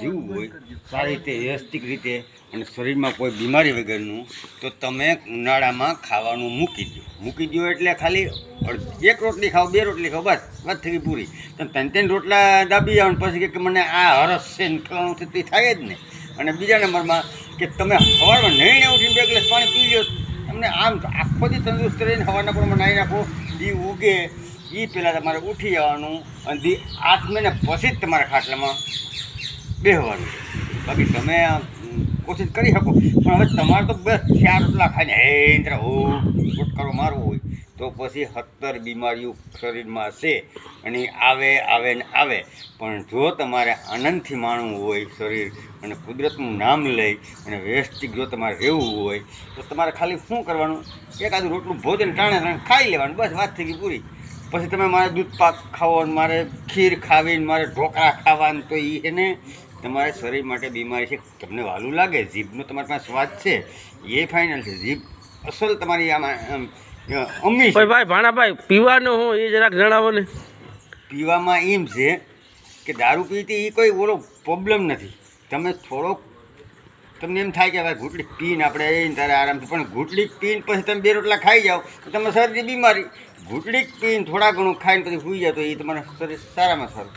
જીવવું હોય સારી રીતે વ્યવસ્થિત રીતે અને શરીરમાં કોઈ બીમારી વગરનું, તો તમે ઉનાળામાં ખાવાનું મૂકી દો એટલે ખાલી એક રોટલી ખાઓ, 2 રોટલી ખાઓ, બસ વાત થઈ ગઈ પૂરી. તમે 3 રોટલા દાબી આવો ને પછી કે મને આ હરસ છે ને ખાવાનું છે તે થાય જ નહીં. અને બીજા નંબરમાં કે તમે સવારમાં નહીં ઉઠીને 2 ગ્લાસ પાણી પી લો, તમને આમ આખો દી તંદુરસ્ત રહીને સવારના પોરમાં નાહી નાખો, દી ઉગે એ પહેલાં તમારે ઉઠી જવાનું અને દી 8 મહિને પછી જ તમારા ખાટલામાં બેસવાનું. બાકી તમે કોશિશ કરી શકો, પણ હવે તમારે તો બસ 4 રોટલા ખાઈને હે છુટકારો મારવો હોય તો પછી 17 બીમારીઓ શરીરમાં હશે અને આવે ને આવે. પણ જો તમારે આનંદથી માણવું હોય શરીર અને કુદરતનું નામ લઈ અને વ્યવસ્થિત જો તમારે રહેવું હોય તો તમારે ખાલી શું કરવાનું, એકાદું રોટલું ભોજન ટાણે ખાઈ લેવાનું, બસ વાત થઈ ગઈ પૂરી. પછી તમે મારે દૂધ પાક ખાવો, મારે ખીર ખાવીને મારે ઢોકળા ખાવાનું, તો એને તમારે શરીર માટે બીમારી છે. તમને વાલું લાગે, જીભનો તમારી પાસે સ્વાદ છે એ ફાઇનલ છે, જીભ અસલ તમારી આમાં અમ્મી છે. ભાઈ ભાણાભાઈ પીવાનું હું એ જરાક જણાવો ને. પીવામાં એમ છે કે દારૂ પીતી એ કોઈ ઓલો પ્રોબ્લેમ નથી. તમે થોડોક તમને એમ થાય કે ભાઈ ઘૂંટડી પીને આપણે ત્યારે આરામથી, પણ ઘૂંટડી પીને પછી તમે 2 રોટલા ખાઈ જાઓ તો તમે શરદી બીમારી. ઘૂંટડી પીને થોડા ઘણું ખાઈને પછી સૂઈ જાઓ તો એ તમારા શરીર સારામાં સારું.